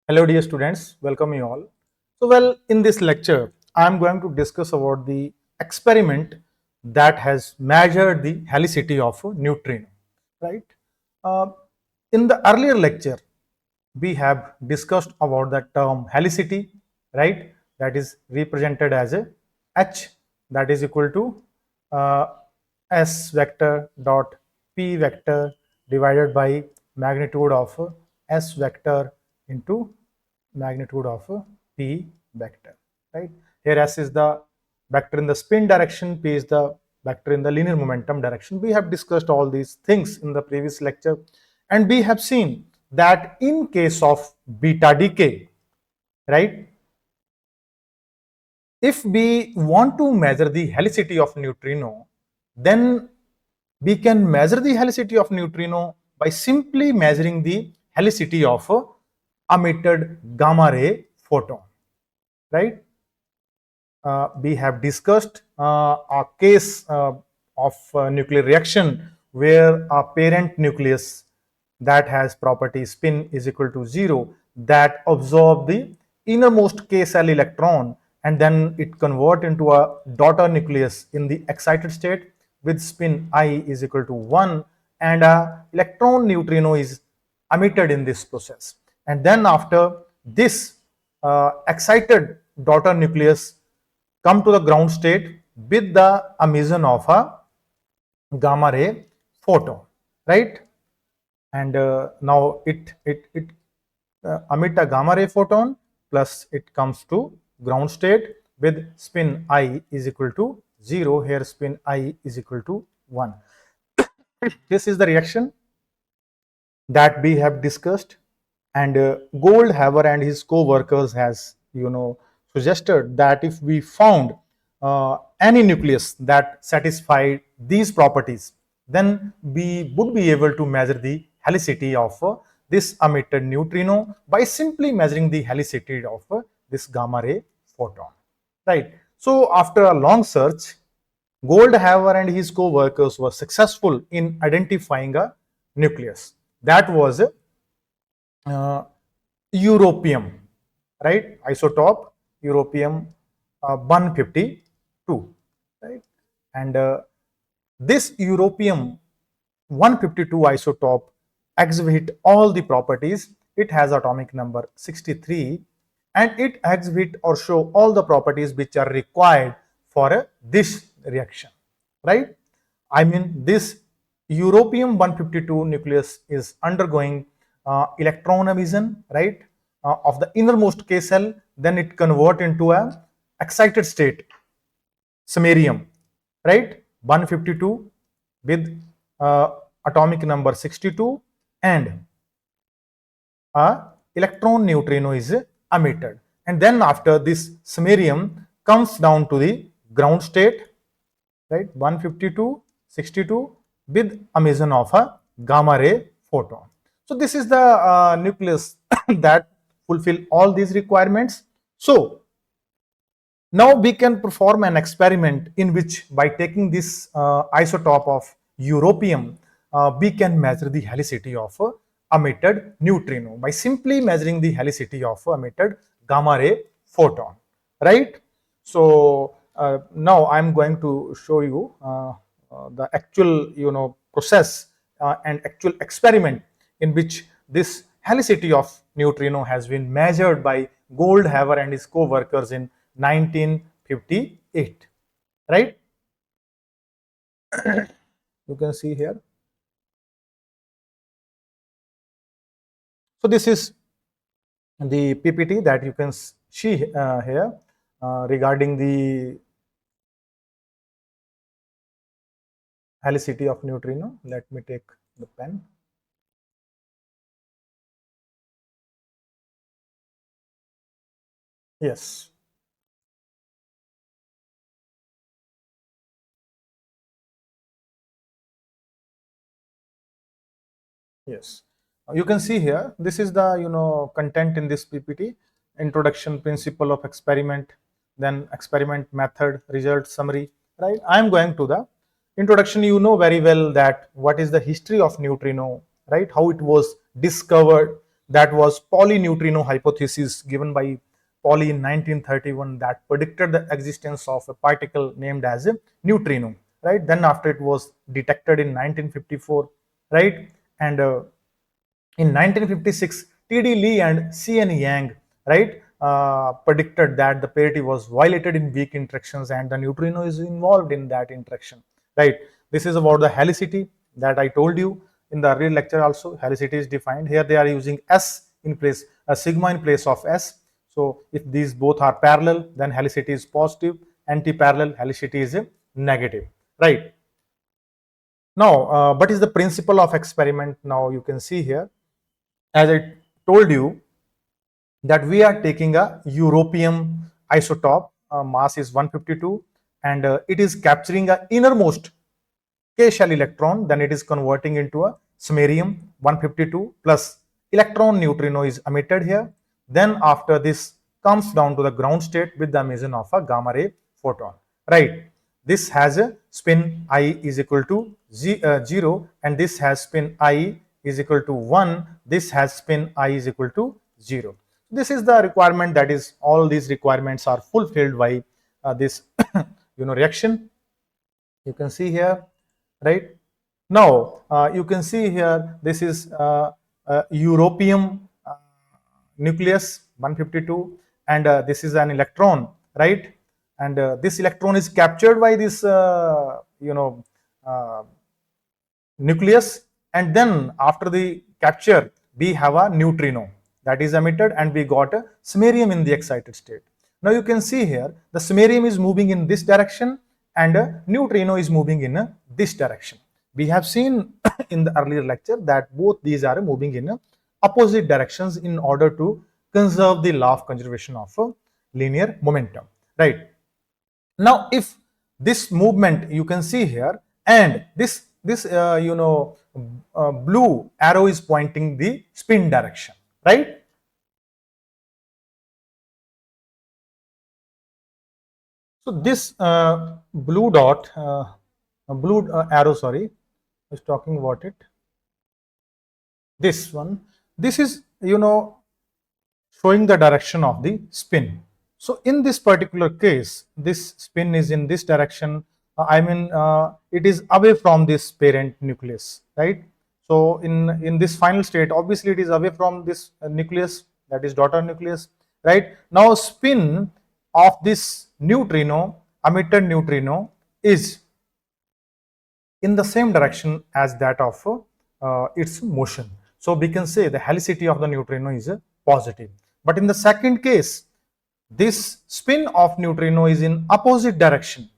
Hello dear students, welcome you all. In this lecture, I am going to discuss about the experiment that has measured the helicity of a neutrino, right? Uh, in the earlier lecture, we have discussed about the term helicity, right? That is represented as a H that is equal to uh, S vector dot P vector divided by magnitude of S vector into magnitude of P vector, right? Here S is the vector in the spin direction, P is the vector in the linear momentum direction. We have discussed all these things in the previous lecture, and we have seen that in case of beta decay, right, if we want to measure the helicity of neutrino, then we can measure the helicity of neutrino by simply measuring the helicity of emitted gamma ray photon, right? We have discussed a case of nuclear reaction where a parent nucleus that has property spin is equal to 0 that absorb the innermost k cell electron, and then it convert into a daughter nucleus in the excited state with spin I is equal to 1, and a electron neutrino is emitted in this process. And then after this excited daughter nucleus come to the ground state with the emission of a gamma ray photon, right? And now it emit a gamma ray photon, plus it comes to ground state with spin I is equal to 0. Here spin I is equal to 1. This is the reaction that we have discussed, and Goldhaber and his co-workers has suggested that if we found any nucleus that satisfied these properties, then we would be able to measure the helicity of this emitted neutrino by simply measuring the helicity of this gamma ray photon, right? So after a long search, Goldhaber and his co-workers were successful in identifying a nucleus that was uh, europium, right? Isotope europium 152, right? And this europium 152 isotope exhibit all the properties. It has atomic number 63, and it exhibit or show all the properties which are required for this reaction, right? I mean, this europium 152 nucleus is undergoing electron emission, right, of the innermost K cell. Then it convert into a excited state samarium, right? 152 with atomic number 62, and a electron neutrino is emitted. And then after this samarium comes down to the ground state, right? 152, 62 with emission of a gamma ray photon. So this is the nucleus that fulfill all these requirements. So now we can perform an experiment in which, by taking this isotope of europium, we can measure the helicity of emitted neutrino by simply measuring the helicity of emitted gamma ray photon, right? So now I'm going to show you the actual process and actual experiment in which this helicity of neutrino has been measured by Goldhaber and his co-workers in 1958, right? You can see here. So this is the PPT that you can see here regarding the helicity of neutrino. Let me take the pen. Yes. Yes. You can see here, this is the content in this PPT: introduction, principle of experiment, then experiment method, result summary, right? I am going to the introduction. You know very well that what is the history of neutrino, right? How it was discovered. that was Pauli neutrino hypothesis given by Pauli in 1931 that predicted the existence of a particle named as a neutrino, right? Then after it was detected in 1954, right? And in 1956, T.D. Lee and C.N. Yang, right, predicted that the parity was violated in weak interactions and the neutrino is involved in that interaction, right? This is about the helicity that I told you in the earlier lecture also. Helicity is defined. Here they are using S in place, a sigma in place of S. So if these both are parallel, then helicity is positive. Anti-parallel, helicity is negative, right? Now, what is the principle of experiment? Now you can see here, as I told you, that we are taking a europium isotope, mass is 152, and it is capturing a innermost k shell electron, then it is converting into a samarium 152 plus electron neutrino is emitted here. Then after this comes down to the ground state with the emission of a gamma ray photon, right? This has a spin I is equal to 0, and this has spin I is equal to 1. This has spin I is equal to 0. This is the requirement, that is all these requirements are fulfilled by this reaction. You can see here, right? Now you can see here, this is europium nucleus 152, and this is an electron, right? And this electron is captured by this nucleus, and then after the capture we have a neutrino that is emitted, and we got a samarium in the excited state. Now you can see here the samarium is moving in this direction and a neutrino is moving in this direction. We have seen in the earlier lecture that both these are moving in opposite directions in order to conserve the law of conservation of linear momentum, right? Now if this movement you can see here, and this blue arrow is pointing the spin direction, right? So this blue dot, blue arrow, sorry, I was talking about it. This one, this is showing the direction of the spin. So in this particular case, this spin is in this direction. It is away from this parent nucleus, right? So in this final state, obviously it is away from this nucleus, that is daughter nucleus, right? Now spin of this neutrino, emitted neutrino, is in the same direction as that of its motion. So we can say the helicity of the neutrino is positive. But in the second case, this spin of neutrino is in opposite direction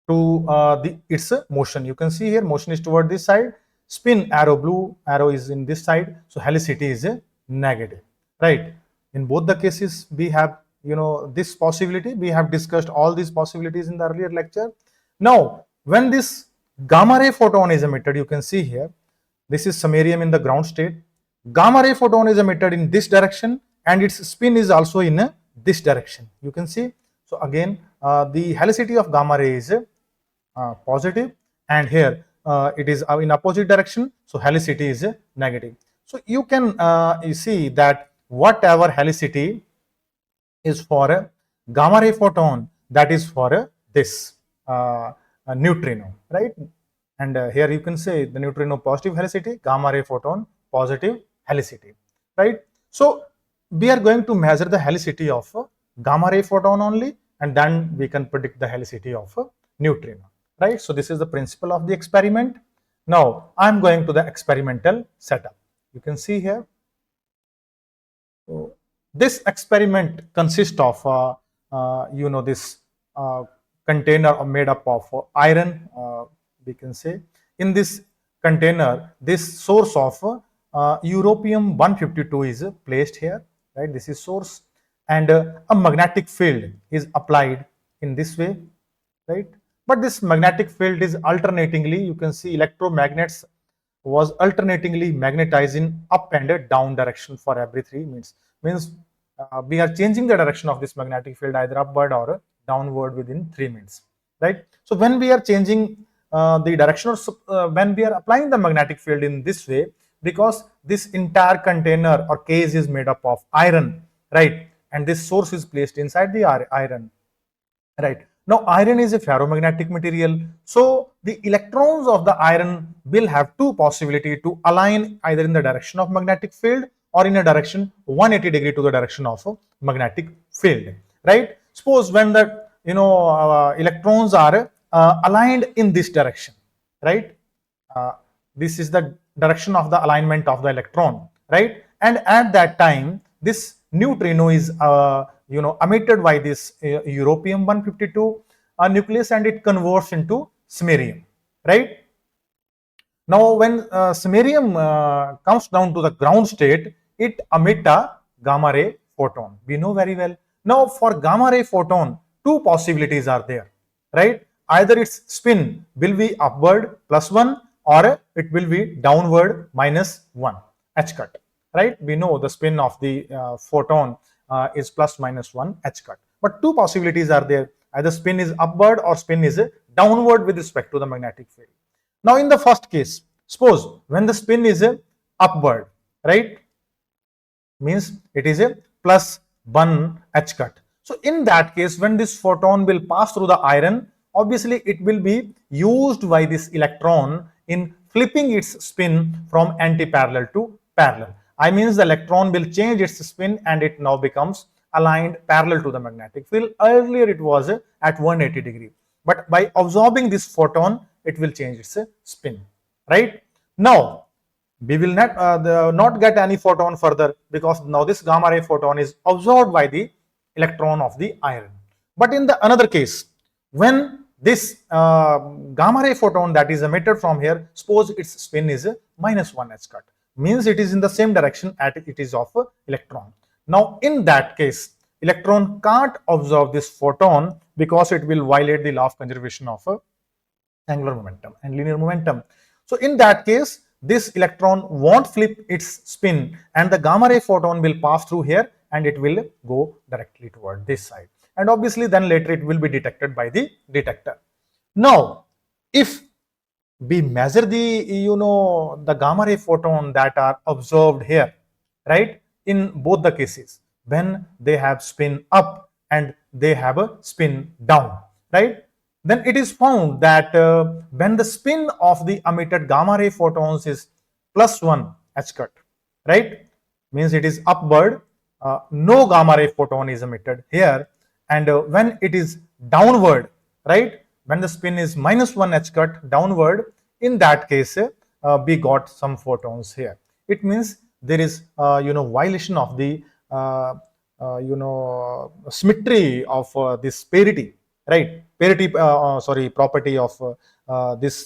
to its motion. You can see here motion is toward this side, spin arrow, blue arrow is in this side, so helicity is negative, right? In both the cases we have this possibility. We have discussed all these possibilities in the earlier lecture. Now when this gamma ray photon is emitted, you can see here, this is samarium in the ground state. Gamma ray photon is emitted in this direction and its spin is also in this direction, you can see. So again the helicity of gamma ray is positive, and here it is in opposite direction, so helicity is negative. So you can you see that whatever helicity is for a gamma ray photon, that is for this neutrino, right? And here you can say the neutrino positive helicity, gamma ray photon positive helicity, right? So we are going to measure the helicity of gamma ray photon only, and then we can predict the helicity of neutrino, right? So this is the principle of the experiment. Now I am going to the experimental setup. You can see here. So this experiment consists of this container made up of iron, we can say. In this container, this source of europium 152 is placed here, right? This is source, and a magnetic field is applied in this way, right? But this magnetic field is alternatingly, you can see electromagnets was alternatingly magnetized in up and down direction for every 3 minutes. Means we are changing the direction of this magnetic field either upward or downward within 3 minutes, right? So when we are changing the direction, or when we are applying the magnetic field in this way, because this entire container or case is made up of iron, right? And this source is placed inside the iron, right? Now iron is a ferromagnetic material, so the electrons of the iron will have two possibility to align either in the direction of magnetic field or in a direction 180 degree to the direction of a magnetic field, right? Suppose when the electrons are aligned in this direction, right? uh, this is the direction of the alignment of the electron, right? And at that time this neutrino is emitted by this europium 152 nucleus, and it converts into samarium, right? Now when samarium comes down to the ground state, it emits a gamma ray photon, we know very well. Now for gamma ray photon, two possibilities are there, right? Either its spin will be upward +1 or it will be downward -1 h cut, right? We know the spin of the photon is +-1 h cut, but two possibilities are there: either spin is upward or spin is downward with respect to the magnetic field. Now in the first case, suppose when the spin is upward, right, means it is a +1 h cut. So in that case, when this photon will pass through the iron, obviously it will be used by this electron in flipping its spin from anti-parallel to parallel. I means the electron will change its spin and it now becomes aligned parallel to the magnetic field. Earlier it was at 180 degree, but by absorbing this photon, it will change its spin, right? Now we will not get any photon further, because now this gamma ray photon is absorbed by the electron of the iron. But in the another case, when this gamma ray photon that is emitted from here, suppose its spin is -1 h cut, means it is in the same direction as it is of electron. Now in that case, electron can't absorb this photon because it will violate the law of conservation of angular momentum and linear momentum. So in that case, this electron won't flip its spin and the gamma ray photon will pass through here and it will go directly toward this side. And obviously then later it will be detected by the detector. Now, if we measure the gamma ray photon that are observed here, right, in both the cases, when they have spin up and they have a spin down, right, then it is found that when the spin of the emitted gamma ray photons is +1 h cut, right, means it is upward, no gamma ray photon is emitted here, and when it is downward, right, when the spin is -1 h cut downward, in that case we got some photons here. It means there is violation of the symmetry of this parity, right? Parity, property of this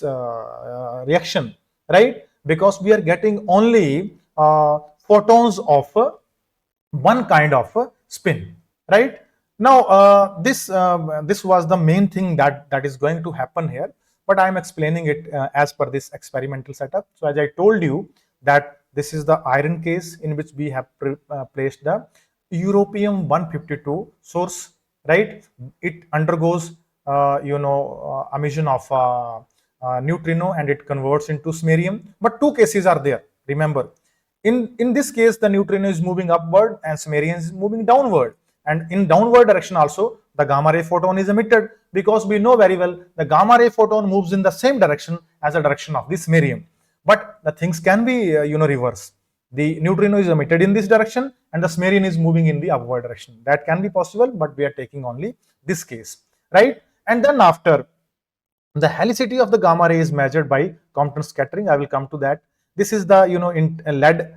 reaction, right? Because we are getting only photons of one kind of spin, right? Now this was the main thing that is going to happen here, but I am explaining it as per this experimental setup. So as I told you that this is the iron case in which we have placed the europium 152 source, right? It undergoes emission of neutrino and it converts into samarium. But two cases are there, remember. In this case, the neutrino is moving upward and samarium is moving downward, and in downward direction also the gamma ray photon is emitted, because we know very well the gamma ray photon moves in the same direction as the direction of the samarium. But the things can be reverse. The neutrino is emitted in this direction and the samarium is moving in the upward direction. That can be possible, but we are taking only this case, right? And then after, the helicity of the gamma ray is measured by Compton scattering. I will come to that. This is the in lead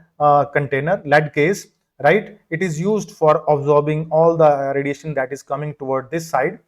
container, lead case, right? It is used for absorbing all the radiation that is coming toward this side,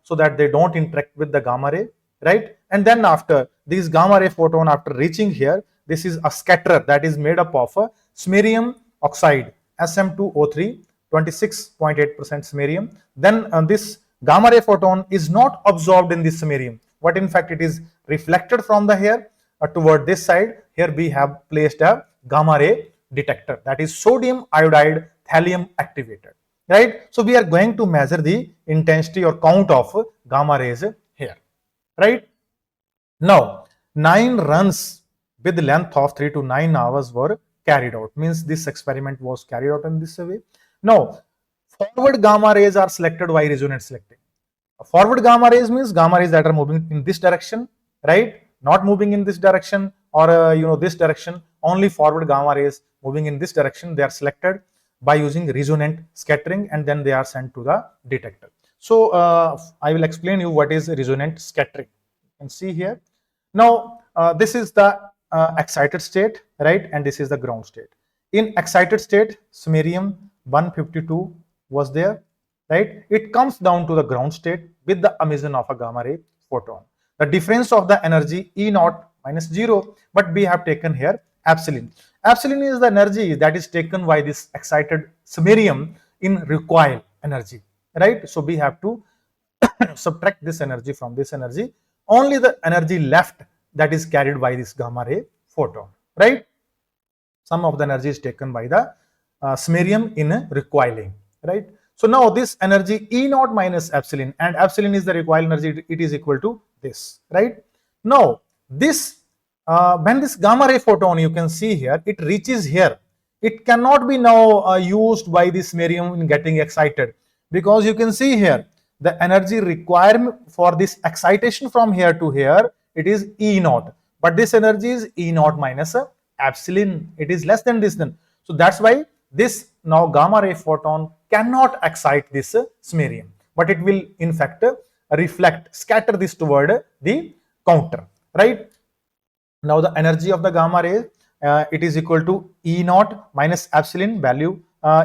so that they don't interact with the gamma ray, right? And then after these gamma ray photon, after reaching here, this is a scatterer that is made up of a samarium oxide, Sm2O3, 26.8% samarium. Then this gamma ray photon is not absorbed in this samarium, but in fact it is reflected from the here toward this side. Here we have placed a gamma ray detector, that is sodium iodide thallium activated, right? So we are going to measure the intensity or count of gamma rays here, right? Now 9 runs with length of 3 to 9 hours were carried out. Means this experiment was carried out in this way. Now, forward gamma rays are selected by resonant selecting. Forward gamma rays means gamma rays that are moving in this direction, right? Not moving in this direction or this direction. Only forward gamma rays moving in this direction, they are selected by using resonant scattering, and then they are sent to the detector. So I will explain you what is resonant scattering. You can see here. Now this is the excited state, right? And this is the ground state. In excited state, samarium 152 was there, right? It comes down to the ground state with the emission of a gamma ray photon. The difference of the energy E naught minus 0, but we have taken here epsilon. Epsilon is the energy that is taken by this excited samarium in recoil energy, right? So we have to subtract this energy from this energy. Only the energy left that is carried by this gamma ray photon, right? Some of the energy is taken by the samarium in recoiling, right? So now this energy E naught minus epsilon, and epsilon is the recoil energy, it is equal to this, right? Now this when this gamma ray photon, you can see here, it reaches here, it cannot be now used by this samarium in getting excited, because you can see here the energy requirement for this excitation from here to here, it is E naught, but this energy is E naught minus epsilon, it is less than this then. So that's why this now gamma ray photon cannot excite this samarium, but it will in fact reflect, scatter this toward the counter, right? Now the energy of the gamma ray, it is equal to E naught minus epsilon, value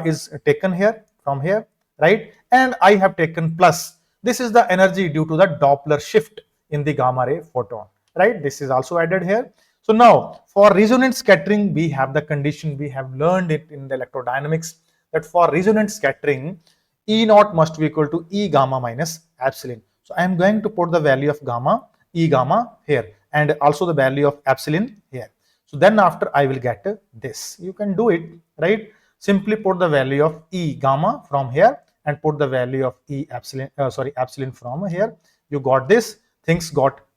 is taken here from here, right? And I have taken plus. This is the energy due to the Doppler shift in the gamma ray photon, right? This is also added here. So now for resonant scattering, we have the condition, we have learned it in the electrodynamics, that for resonant scattering, E naught must be equal to E gamma minus epsilon. So I am going to put the value of gamma, E gamma here, and also the value of epsilon here. So then after I will get this. You can do it, right? Simply put the value of E gamma from here and put the value of E epsilon, epsilon from here. You got this.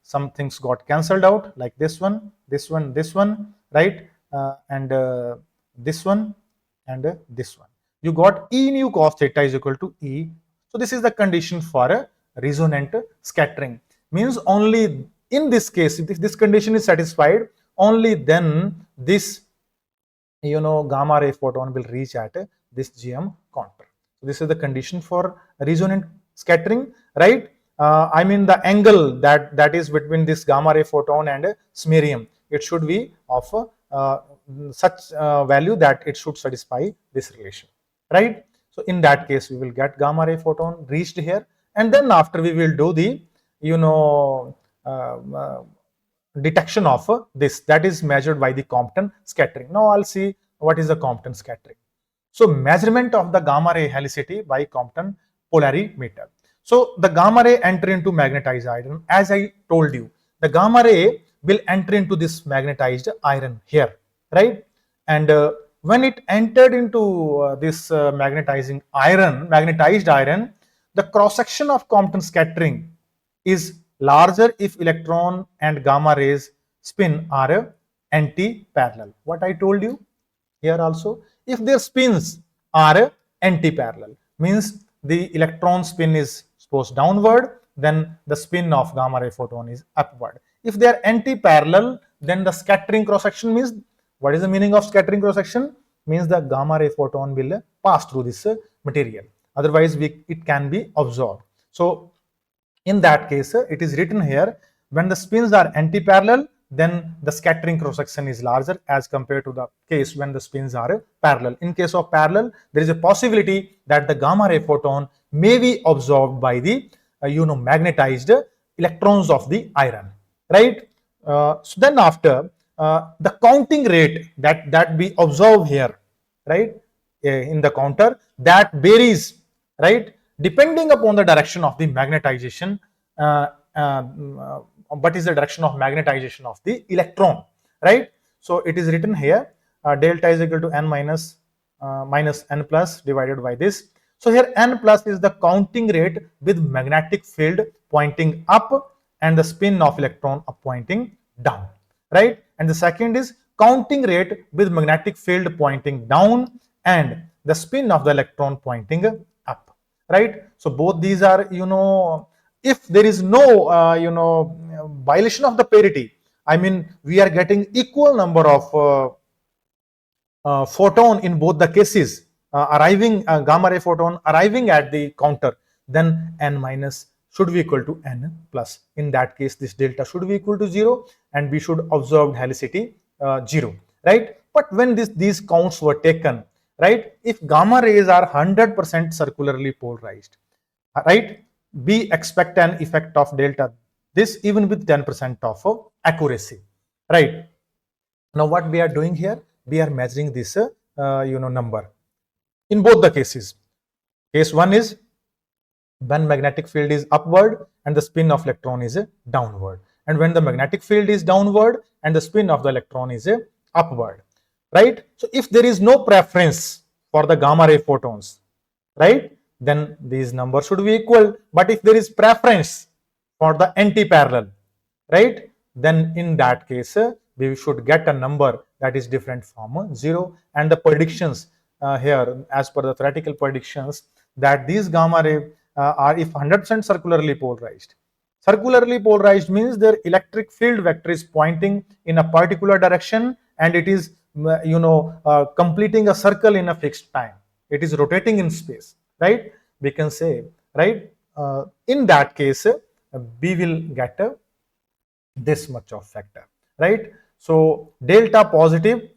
Some things got cancelled out, like this one, this one, this one, right? And this one and this one. You got E nu cos theta is equal to E. So this is the condition for a resonant scattering. Means only in this case, if this condition is satisfied, only then this gamma ray photon will reach at this GM counter. So this is the condition for resonant scattering, right? I mean the angle that is between this gamma ray photon and samarium, it should be of such value that it should satisfy this relation, right? So in that case, we will get gamma ray photon reached here, and then after we will do the detection of this, that is measured by the Compton scattering. Now I'll see what is the Compton scattering. So measurement of the gamma ray helicity by Compton polarimeter. So the gamma ray enter into magnetized iron. As I told you, the gamma ray will enter into this magnetized iron here, right? And when it entered into this magnetized iron, the cross section of Compton scattering is larger if electron and gamma rays spin are anti-parallel. What I told you here also, if their spins are anti-parallel, means the electron spin is supposed downward, then the spin of gamma ray photon is upward. If they are anti-parallel, then the scattering cross-section means, what is the meaning of scattering cross-section? Means the gamma ray photon will pass through this material. Otherwise, it can be absorbed. So in that case, it is written here, when the spins are anti-parallel, then the scattering cross-section is larger as compared to the case when the spins are parallel. In case of parallel, there is a possibility that the gamma ray photon may be absorbed by the magnetized electrons of the iron, right? So then after the counting rate that we observe here, right, in the counter, that varies, right, depending upon the direction of the magnetization. What is the direction of magnetization of the electron, right? So it is written here, delta is equal to n minus n plus divided by this. So here n plus is the counting rate with magnetic field pointing up and the spin of electron up pointing down, right? and the second is counting rate with magnetic field pointing down and the spin of the electron pointing up, right? So both these are, if there is no, violation of the parity, I mean, we are getting equal number of photon in both the cases, gamma ray photon arriving at the counter, then n minus should be equal to n plus. In that case, this delta should be equal to 0 and we should observe helicity 0, right? But when these counts were taken, right, if gamma rays are 100% circularly polarized, right, we expect an effect of delta this even with 10% of accuracy, right? Now what we are doing here, we are measuring this number in both the cases. Case 1 is when magnetic field is upward and the spin of electron is downward, and when the magnetic field is downward and the spin of the electron is upward, right? So if there is no preference for the gamma ray photons, right, then these numbers should be equal. But if there is preference for the anti-parallel, right, then in that case we should get a number that is different from 0. And the predictions here, as per the theoretical predictions, that these gamma ray are if 100% circularly polarized. Circularly polarized means their electric field vector is pointing in a particular direction and it is completing a circle in a fixed time. It is rotating in space, right? We can say, right, in that case we will get this much of factor, right? So delta positive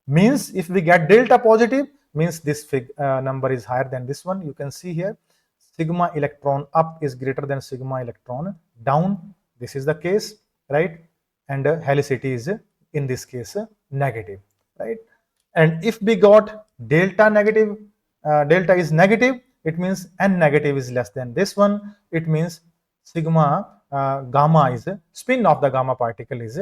means, if we get delta positive means this number is higher than this one. You can see here sigma electron up is greater than sigma electron down. This is the case, right? And helicity is in this case negative, right? And if we got delta negative, delta is negative, it means n negative is less than this one. It means sigma gamma is spin of the gamma particle is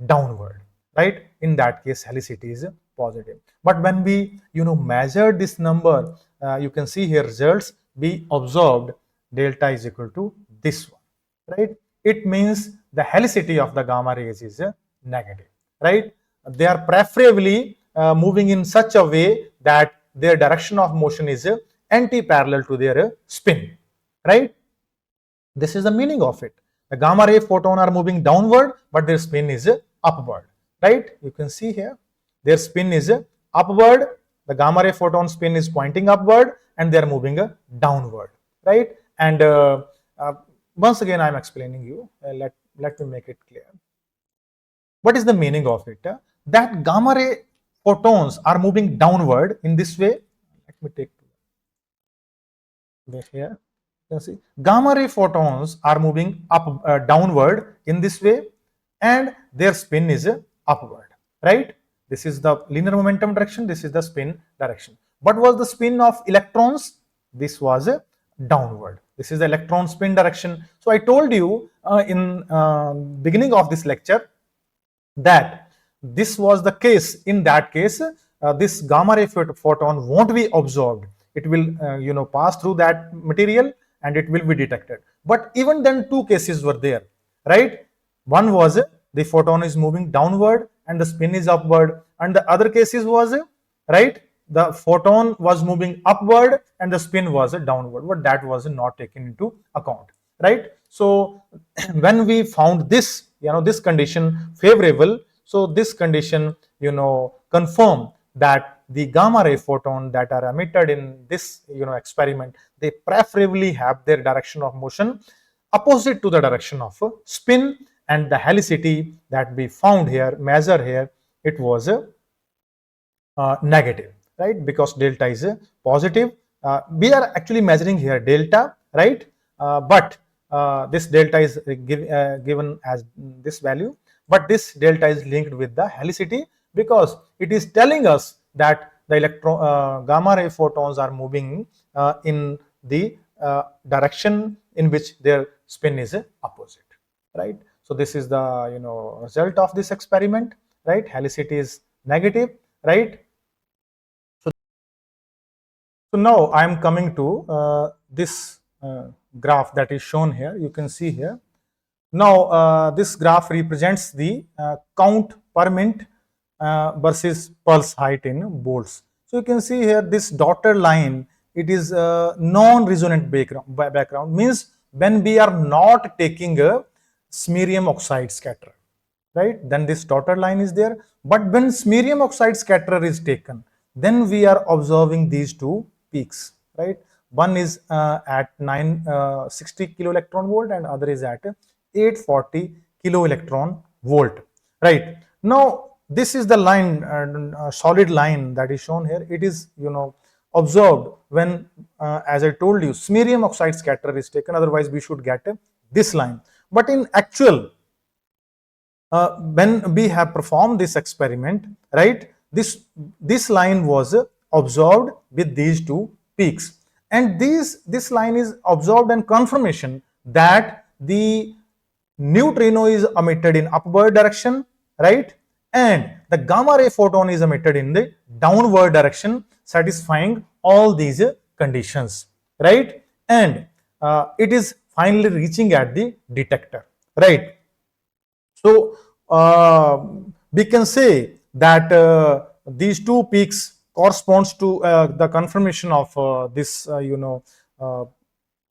downward, right? In that case helicity is positive. But when we measure this number, you can see here results, we observed delta is equal to this one, right? It means the helicity of the gamma rays is negative, right? They are preferably moving in such a way that their direction of motion is anti-parallel to their spin, right? This is the meaning of it. The gamma ray photon are moving downward, but their spin is upward, right? You can see here, their spin is upward, the gamma ray photon spin is pointing upward, and they are moving downward, right? And once again, I am explaining you. Let me make it clear. What is the meaning of it? That gamma ray photons are moving downward in this way. Let me take this here. You can see gamma ray photons are moving downward in this way, and their spin is upward, right? This is the linear momentum direction, this is the spin direction. What was the spin of electrons? This was downward. This is the electron spin direction. So I told you in beginning of this lecture that this was the case. In that case, this gamma ray photon won't be absorbed. It will pass through that material and it will be detected. But even then, two cases were there, right? One was the photon is moving downward and the spin is upward, and the other cases was, right, the photon was moving upward and the spin was downward, but that was not taken into account, right? So when we found this, this condition favorable, so this condition confirm that the gamma ray photon that are emitted in this experiment, they preferably have their direction of motion opposite to the direction of spin, and the helicity that we found here, measure here, it was negative, right? Because delta is positive. We are actually measuring here delta, right? But this delta is given as this value, but this delta is linked with the helicity because it is telling us that the gamma ray photons are moving in the direction in which their spin is opposite, right? So this is the result of this experiment, right? Helicity is negative, right? So now I am coming to this graph that is shown here. You can see here Now, this graph represents the count per minute versus pulse height in volts. So you can see here this dotted line, it is non-resonant background, means when we are not taking a smerium oxide scatter, right? Then this dotted line is there. But when smerium oxide scatterer is taken, then we are observing these two peaks, right? One is at 960 kilo electron volt and other is at 840 kilo electron volt, right? Now, this is the line, solid line that is shown here. It is, observed when, as I told you, smerium oxide scatterer is taken. Otherwise, we should get this line. But in actual, when we have performed this experiment, right, this line was observed with these two peaks, and this line is observed in confirmation that the neutrino is emitted in upward direction, right, and the gamma ray photon is emitted in the downward direction, satisfying all these conditions, right, and it is finally reaching at the detector, right. So we can say that these two peaks corresponds to the confirmation of this, uh,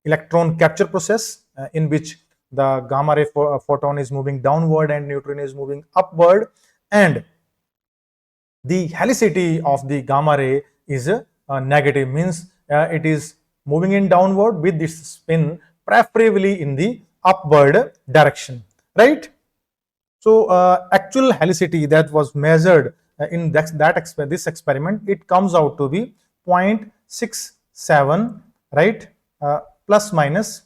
electron capture process, in which the gamma ray photon is moving downward and neutrino is moving upward, and the helicity of the gamma ray is negative, means it is moving in downward with this spin preferably in the upward direction, right. So actual helicity that was measured in this experiment, it comes out to be 0.67, right, plus minus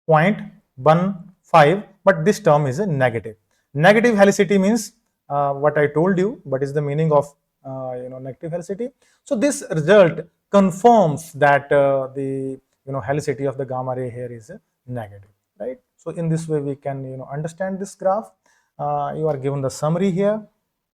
0.15, but this term is a negative. Negative helicity means what I told you. What is the meaning of negative helicity? So this result confirms that the helicity of the gamma ray here is negative, right? So in this way we can understand this graph. You are given the summary here.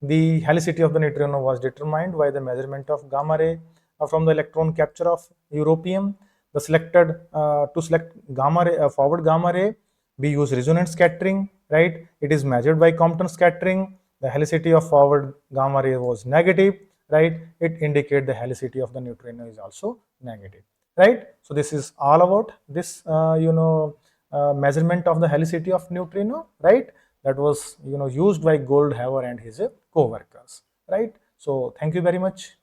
The helicity of the neutrino was determined by the measurement of gamma ray from the electron capture of europium. The selected to select gamma ray, forward gamma ray, we use resonant scattering, right? It is measured by Compton scattering. The helicity of forward gamma ray was negative, right? It indicates the helicity of the neutrino is also negative, right? So this is all about this, measurement of the helicity of neutrino, right? That was used by Goldhaber and his co-workers, right? So thank you very much.